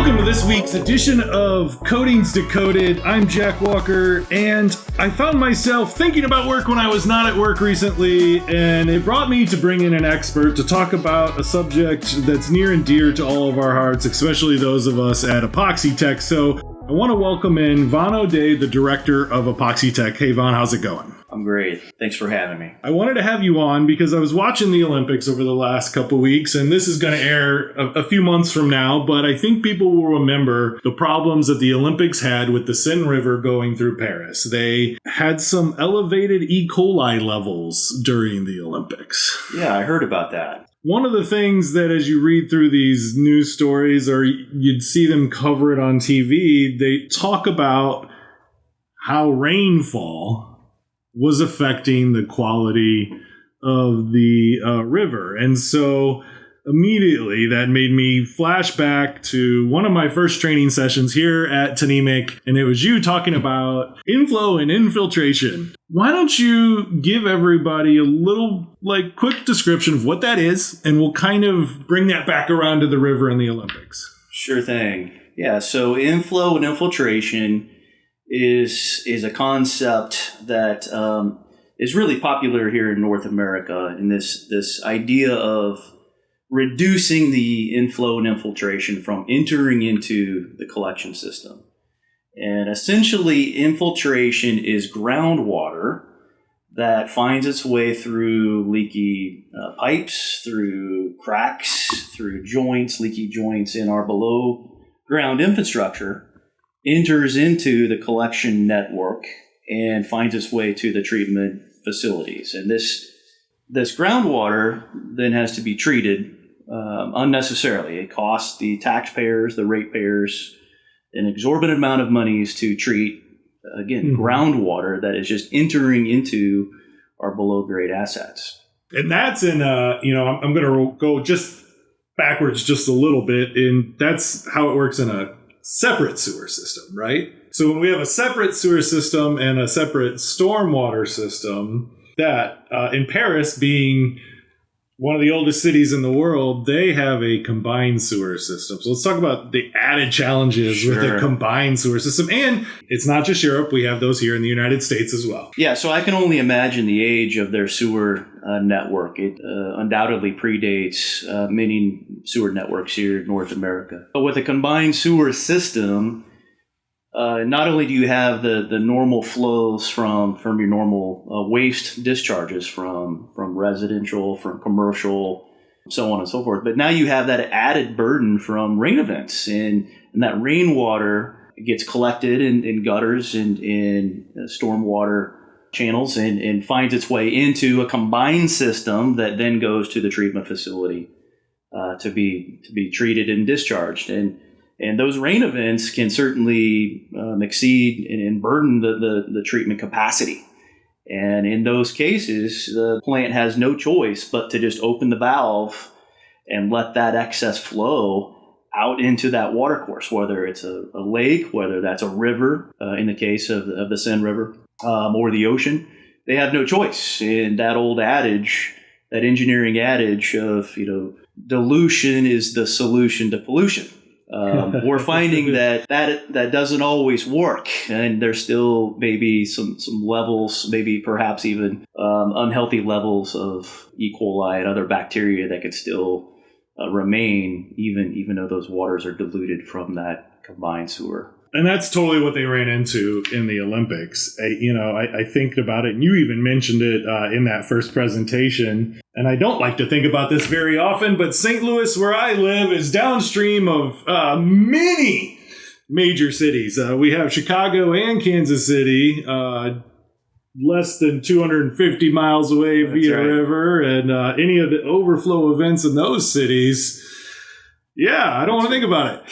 Welcome to this week's edition of Coatings Decoded. I'm Jack Walker, and I found myself thinking about work when I was not at work recently, and it brought me to bring in an expert to talk about a subject that's near and dear to all of our hearts, especially those of us at Epoxytec. So I want to welcome in Vaugh O'Dea, the director of Epoxytec. Hey, Vaughn, how's it going? I'm great. Thanks for having me. I wanted to have you on because I was watching the Olympics over the last couple of weeks, and this is going to air a few months from now, but I think people will remember the problems that the Olympics had with the Seine River going through Paris. They had some elevated E. coli levels during the Olympics. Yeah, I heard about that. One of the things that as you read through these news stories or you'd see them cover it on TV, they talk about how rainfall was affecting the quality of the river. And so immediately that made me flash back to one of my first training sessions here at Tanemic, and it was you talking about inflow and infiltration. Why don't you give everybody a little quick description of what that is, and we'll kind of bring that back around to the river and the Olympics. Sure thing. Yeah, so inflow and infiltration is a concept that is really popular here in North America, and this idea of reducing the inflow and infiltration from entering into the collection system. And essentially, infiltration is groundwater that finds its way through leaky pipes, through cracks, through leaky joints in our below ground infrastructure, enters into the collection network and finds its way to the treatment facilities. And this groundwater then has to be treated unnecessarily. It costs the taxpayers, the ratepayers, an exorbitant amount of monies to treat, groundwater that is just entering into our below grade assets. And that's in, I'm going to go just backwards just a little bit, and that's how it works in a separate sewer system, right? So when we have a separate sewer system and a separate stormwater system, that in Paris, being one of the oldest cities in the world, they have a combined sewer system. So let's talk about the added challenges with a combined sewer system. And it's not just Europe. We have those here in the United States as well. Yeah, so I can only imagine the age of their sewer network. It undoubtedly predates many sewer networks here in North America. But with a combined sewer system, not only do you have the normal flows from your normal waste discharges from residential, from commercial, so on and so forth, but now you have that added burden from rain events, and that rainwater gets collected in gutters and in stormwater channels and finds its way into a combined system that then goes to the treatment facility to be treated and discharged. And those rain events can certainly exceed and burden the treatment capacity. And in those cases, the plant has no choice but to just open the valve and let that excess flow out into that water course, whether it's a lake, whether that's a river, in the case of the Seine River, or the ocean. They have no choice. And that old adage, that engineering adage of, dilution is the solution to pollution. We're finding that doesn't always work, and there's still maybe some levels, maybe perhaps even unhealthy levels of E. coli and other bacteria that could still remain even though those waters are diluted from that combined sewer. And that's totally what they ran into in the Olympics. I think about it, and you even mentioned it in that first presentation. And I don't like to think about this very often, but St. Louis, where I live, is downstream of many major cities. We have Chicago and Kansas City, less than 250 miles away via river, and any of the overflow events in those cities. Yeah, I don't want to think about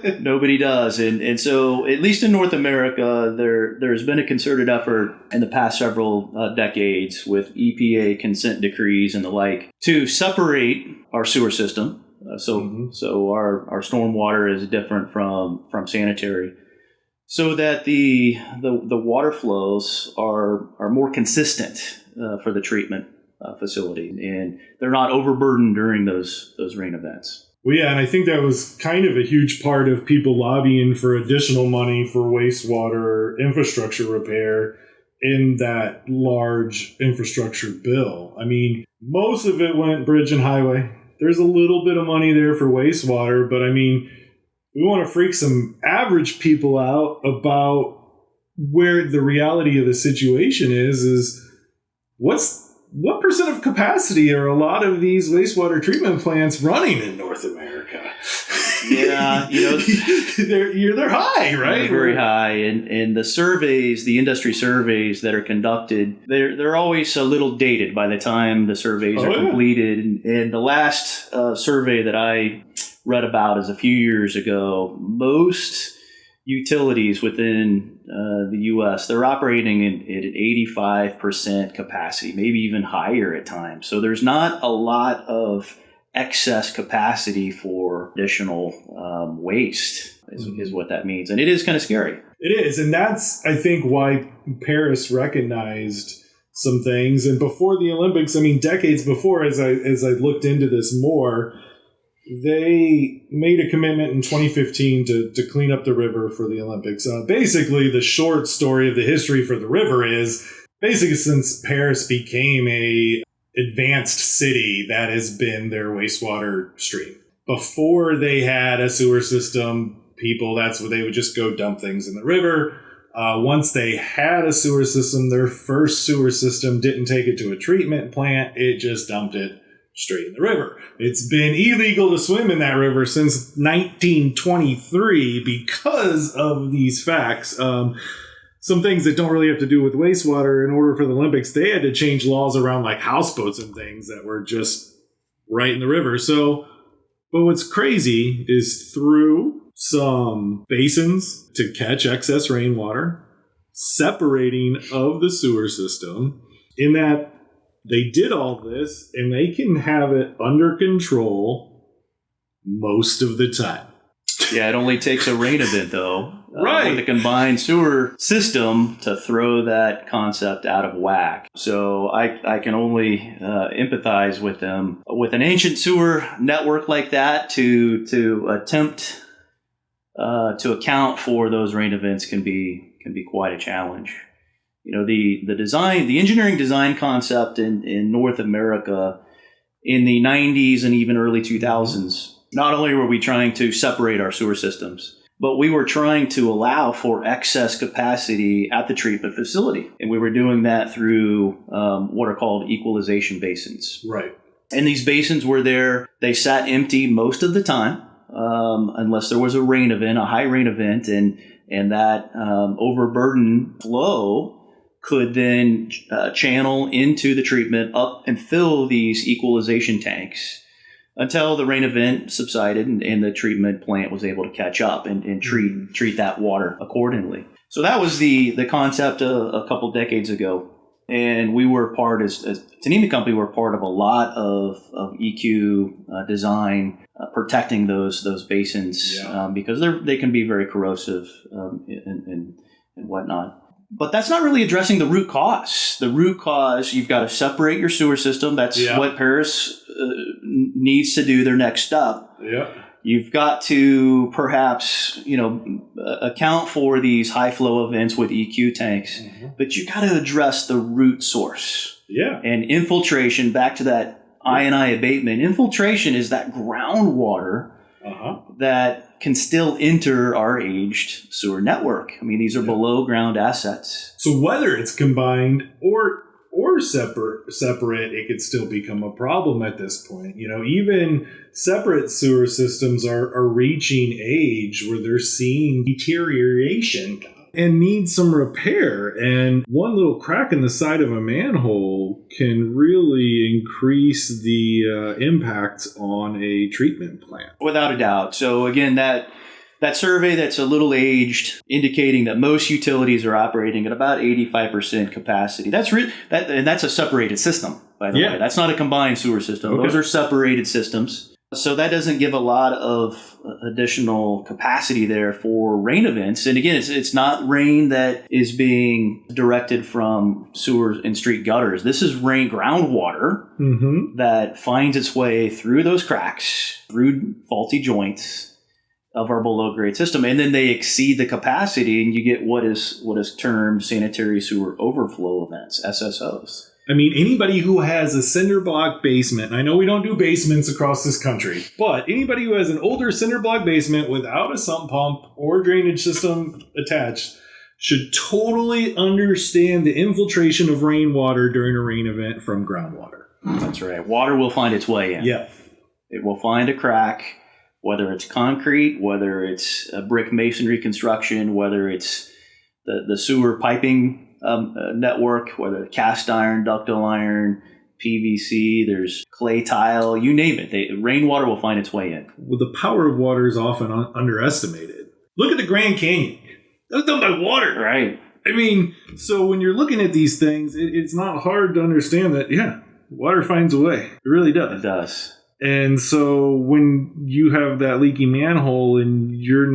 it. Nobody does. And so, at least in North America, there's been a concerted effort in the past several decades with EPA consent decrees and the like to separate our sewer system. So our stormwater is different from sanitary, so that the water flows are more consistent for the treatment facility, and they're not overburdened during those rain events. Well, yeah, and I think that was kind of a huge part of people lobbying for additional money for wastewater infrastructure repair in that large infrastructure bill. I mean, most of it went bridge and highway. There's a little bit of money there for wastewater, but I mean, we want to freak some average people out about where the reality of the situation is what percent of capacity are a lot of these wastewater treatment plants running in North America? Yeah, they're high, right? They're very high, and the surveys, the industry surveys that are conducted, they're always a little dated by the time the surveys are completed. And the last survey that I read about is a few years ago. Most utilities within the U.S., they're operating at an 85% capacity, maybe even higher at times. So there's not a lot of excess capacity for additional waste is what that means. And it is kind of scary. It is. And that's, I think, why Paris recognized some things. And before the Olympics, I mean, decades before, as I looked into this more, they made a commitment in 2015 to clean up the river for the Olympics. Basically, the short story of the history for the river is basically since Paris became a advanced city, that has been their wastewater stream. Before they had a sewer system, that's where they would just go dump things in the river. Once they had a sewer system, their first sewer system didn't take it to a treatment plant. It just dumped it straight in the river. It's been illegal to swim in that river since 1923 because of these facts. Some things that don't really have to do with wastewater. In order for the Olympics, they had to change laws around like houseboats and things that were just right in the river. So, but what's crazy is through some basins to catch excess rainwater, separating of the sewer system, in that they did all this and they can have it under control most of the time. Yeah, it only takes a rain event, though, right, with a combined sewer system to throw that concept out of whack. So I can only empathize with them. With an ancient sewer network like that, to attempt to account for those rain events can be quite a challenge. You know, the engineering design concept in North America in the 90s and even early 2000s, not only were we trying to separate our sewer systems, but we were trying to allow for excess capacity at the treatment facility. And we were doing that through what are called equalization basins. Right. And these basins were there. They sat empty most of the time, unless there was a rain event, a high rain event, and that overburden flow could then channel into the treatment up and fill these equalization tanks until the rain event subsided and the treatment plant was able to catch up and treat that water accordingly. So that was the concept a couple decades ago. And we were part, as Tanima Company, we're part of a lot of EQ design, protecting those basins, because they can be very corrosive and whatnot. But that's not really addressing the root cause. The root cause, you've got to separate your sewer system. That's what Paris needs to do, their next step. Yeah. You've got to perhaps, account for these high flow events with EQ tanks, but you got to address the root source. Yeah. And infiltration, back to that I&I abatement. Infiltration is that groundwater that can still enter our aged sewer network. I mean, these are below ground assets. So whether it's combined or separate, it could still become a problem at this point. You know, even separate sewer systems are reaching age where they're seeing deterioration and need some repair. And one little crack in the side of a manhole can really increase the impact on a treatment plant. Without a doubt. So again, that survey that's a little aged, indicating that most utilities are operating at about 85% capacity. And that's a separated system, by the way. That's not a combined sewer system. Okay. Those are separated systems. So that doesn't give a lot of additional capacity there for rain events. And again, it's not rain that is being directed from sewers and street gutters. This is rain groundwater that finds its way through those cracks, through faulty joints of our below grade system, and then they exceed the capacity, and you get what is termed sanitary sewer overflow events, SSOs. I mean, anybody who has a cinder block basement, and I know we don't do basements across this country, but anybody who has an older cinder block basement without a sump pump or drainage system attached should totally understand the infiltration of rainwater during a rain event from groundwater. That's right. Water will find its way in. Yeah. It will find a crack, whether it's concrete, whether it's a brick masonry construction, whether it's the sewer piping network, whether cast iron, ductile iron, PVC, there's clay tile, you name it. Rainwater will find its way in. Well, the power of water is often underestimated. Look at the Grand Canyon. That was done by water. Right. I mean, so when you're looking at these things, it's not hard to understand that, yeah, water finds a way. It really does. It does. And so when you have that leaky manhole and you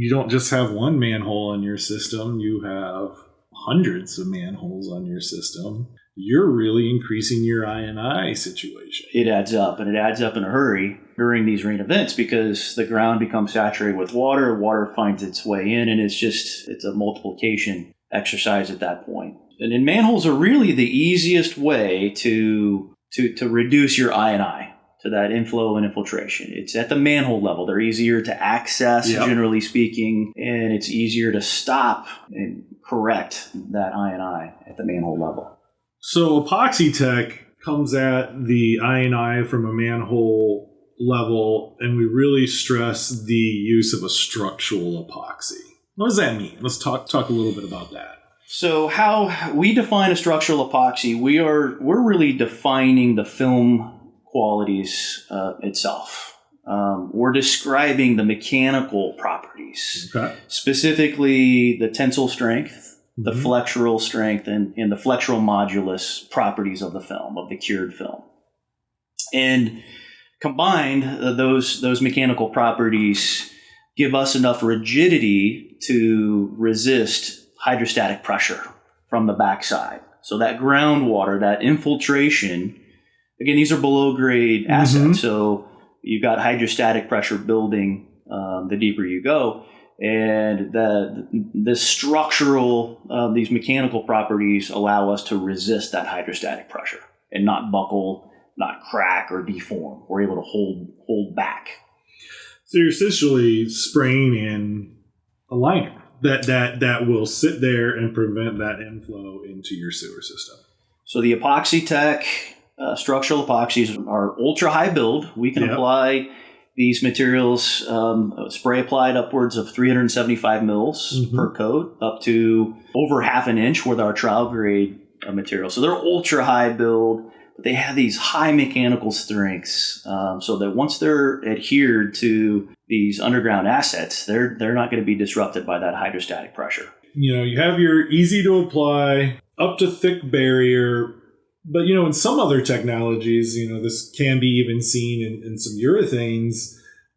don't just have one manhole in your system, you have hundreds of manholes on your system, you're really increasing your I&I situation. It adds up, and it adds up in a hurry during these rain events because the ground becomes saturated with water finds its way in, and it's a multiplication exercise at that point. And then manholes are really the easiest way to reduce your I&I to that inflow and infiltration. It's at the manhole level. They're easier to access, generally speaking, and it's easier to stop and correct that I&I at the manhole level. So Epoxytec comes at the I&I from a manhole level, and we really stress the use of a structural epoxy. What does that mean? Let's talk a little bit about that. So how we define a structural epoxy, we're really defining the film qualities itself. We're describing the mechanical properties, specifically the tensile strength, the flexural strength, and the flexural modulus properties of the film, of the cured film. And combined, those mechanical properties give us enough rigidity to resist hydrostatic pressure from the backside. So that groundwater, that infiltration, again, these are below grade assets. So you've got hydrostatic pressure building the deeper you go. And the structural, these mechanical properties allow us to resist that hydrostatic pressure and not buckle, not crack or deform. We're able to hold back. So you're essentially spraying in a liner that will sit there and prevent that inflow into your sewer system. So the Epoxytec structural epoxies are ultra high build. We can apply these materials, spray applied upwards of 375 mils per coat, up to over half an inch with our trial grade material. So they're ultra high build, but they have these high mechanical strengths, so that once they're adhered to these underground assets, they're not going to be disrupted by that hydrostatic pressure. You know, you have your easy to apply, up to thick barrier. But, you know, in some other technologies, you know, this can be even seen in some urethanes.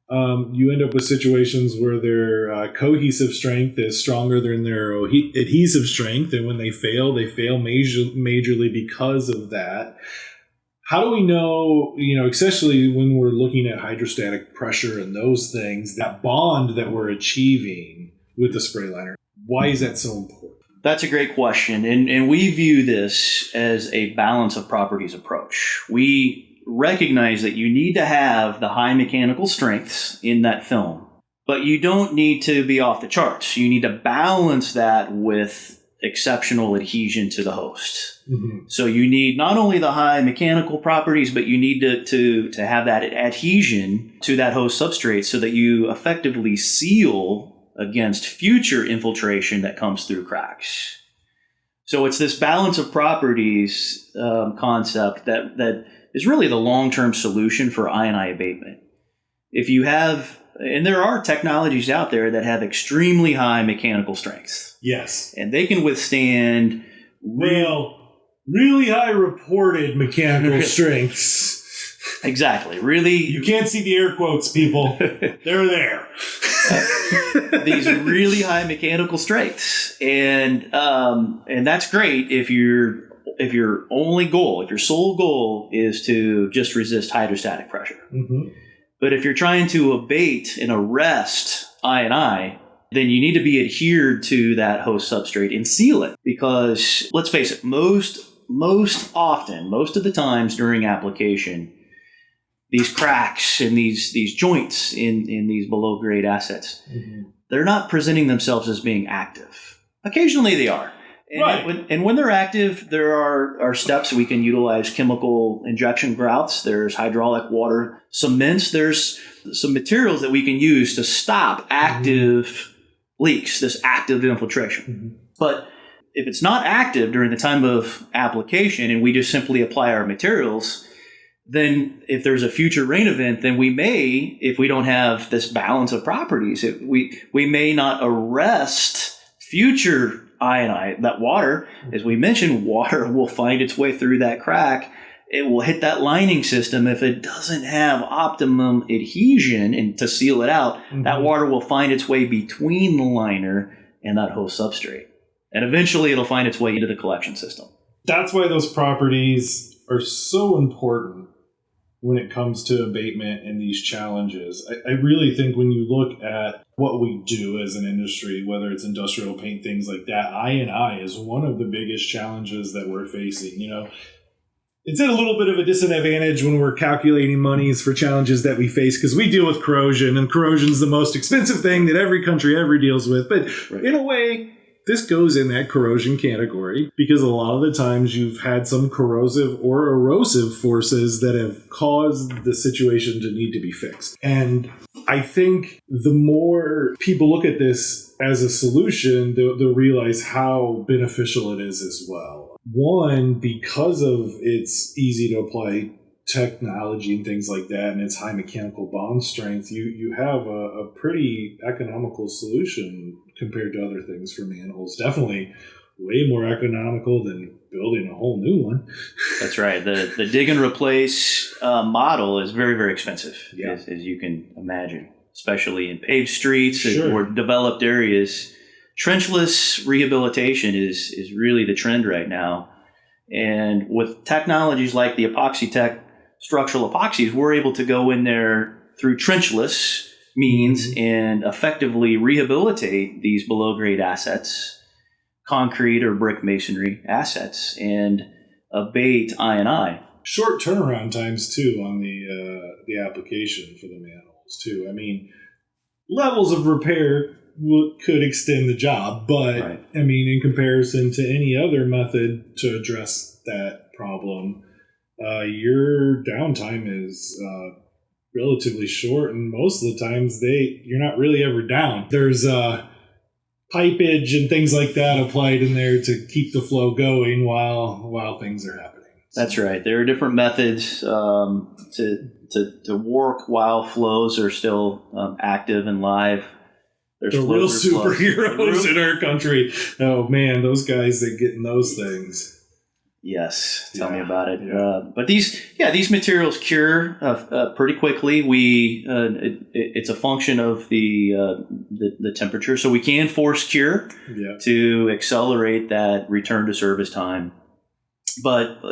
You end up with situations where their cohesive strength is stronger than their adhesive strength. And when they fail majorly because of that. How do we know, you know, especially when we're looking at hydrostatic pressure and those things, that bond that we're achieving with the spray liner, why is that so important? That's a great question, and we view this as a balance of properties approach. We recognize that you need to have the high mechanical strengths in that film, but you don't need to be off the charts. You need to balance that with exceptional adhesion to the host. So you need not only the high mechanical properties, but you need to have that adhesion to that host substrate so that you effectively seal against future infiltration that comes through cracks. So it's this balance of properties concept that is really the long-term solution for I&I abatement. If you have, and there are technologies out there that have extremely high mechanical strengths. Yes. And they can withstand really high reported mechanical strengths. Exactly. Really, you can't see the air quotes, people. They're there. These really high mechanical strengths, and that's great if your sole goal is to just resist hydrostatic pressure. Mm-hmm. But if you're trying to abate and arrest I&I, then you need to be adhered to that host substrate and seal it. Because let's face it, most of the times during application, these cracks and these joints in these below grade assets, they're not presenting themselves as being active. Occasionally they are. And right. When they're active, there are steps we can utilize: chemical injection grouts, there's hydraulic water cements, there's some materials that we can use to stop active leaks, this active infiltration. But if it's not active during the time of application and we just simply apply our materials, then if there's a future rain event, then we may, if we don't have this balance of properties, we may not arrest future I&I. That water, as we mentioned, water will find its way through that crack. It will hit that lining system. If it doesn't have optimum adhesion and to seal it out, that water will find its way between the liner and that host substrate. And eventually it'll find its way into the collection system. That's why those properties are so important when it comes to abatement and these challenges. I really think when you look at what we do as an industry, whether it's industrial paint, things like that, I&I is one of the biggest challenges that we're facing. You know, it's at a little bit of a disadvantage when we're calculating monies for challenges that we face because we deal with corrosion, and corrosion is the most expensive thing that every country ever deals with. But in a way, this goes in that corrosion category because a lot of the times you've had some corrosive or erosive forces that have caused the situation to need to be fixed. And I think the more people look at this as a solution, they'll realize how beneficial it is as well. One, because of its easy to apply technology and things like that, and its high mechanical bond strength, you have a pretty economical solution compared to other things for manholes. Definitely way more economical than building a whole new one. That's right. The dig and replace model is very, very expensive, as you can imagine, especially in paved streets or developed areas. Trenchless rehabilitation is really the trend right now. And with technologies like the Epoxytec structural epoxies, we're able to go in there through trenchless means and effectively rehabilitate these below grade assets, concrete or brick masonry assets, and abate I&I. Short turnaround times too on the application for the manholes too. I mean, levels of repair could extend the job, but I mean, in comparison to any other method to address that problem, your downtime is relatively short, and most of the times you're not really ever down. There's pipage and things like that applied in there to keep the flow going while things are happening. That's right. There are different methods to work while flows are still active and live. There's the real superheroes in our country. Oh man, those guys that get in those things. Yes, tell me about it. But these materials cure pretty quickly. It's a function of the temperature, so we can force cure to accelerate that return to service time. But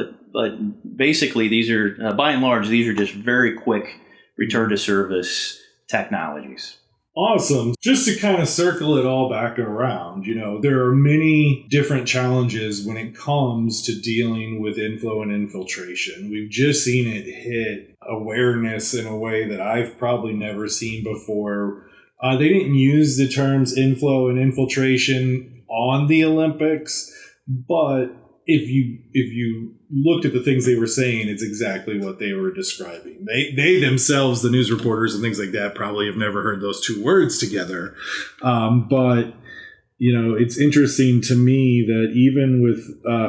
basically, these are by and large these are just very quick return to service technologies. Awesome. Just to kind of circle it all back around, you know, there are many different challenges when it comes to dealing with inflow and infiltration. We've just seen it hit awareness in a way that I've probably never seen before. They didn't use the terms inflow and infiltration on the Olympics, but if you looked at the things they were saying, it's exactly what they were describing. They themselves, the news reporters and things like that, probably have never heard those two words together. But, you know, it's interesting to me that even with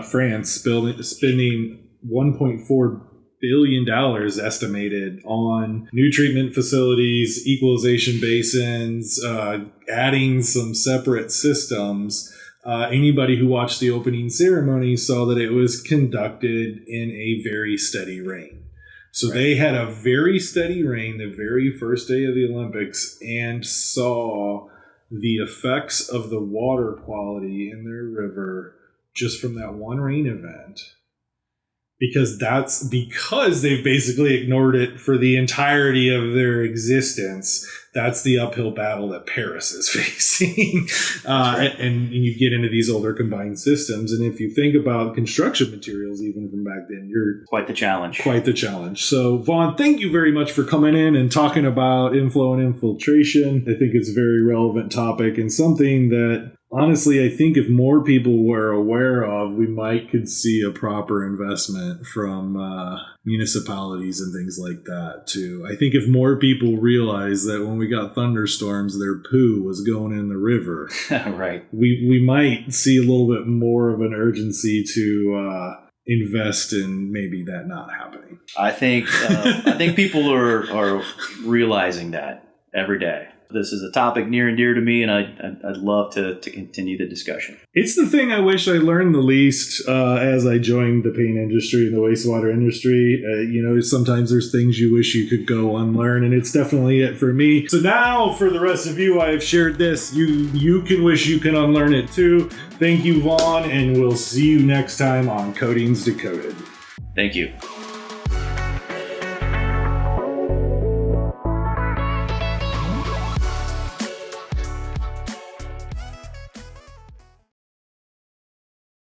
France spending $1.4 billion estimated on new treatment facilities, equalization basins, adding some separate systems, anybody who watched the opening ceremony saw that it was conducted in a very steady rain. So they had a very steady rain the very first day of the Olympics and saw the effects of the water quality in their river just from that one rain event. Because they've basically ignored it for the entirety of their existence. That's the uphill battle that Paris is facing. And you get into these older combined systems. And if you think about construction materials, even from back then, you're quite the challenge. So, Vaughn, thank you very much for coming in and talking about inflow and infiltration. I think it's a very relevant topic and something that, honestly, I think if more people were aware of, we could see a proper investment from municipalities and things like that, too. I think if more people realize that when we got thunderstorms, their poo was going in the river, right, we might see a little bit more of an urgency to invest in maybe that not happening. I think people are realizing that every day. This is a topic near and dear to me, and I'd love to continue the discussion. It's the thing I wish I learned the least as I joined the paint industry and the wastewater industry. Sometimes there's things you wish you could go unlearn, and it's definitely it for me. So now, for the rest of you, I've shared this. You can wish you can unlearn it too. Thank you, Vaughn, and we'll see you next time on Coatings Decoded. Thank you.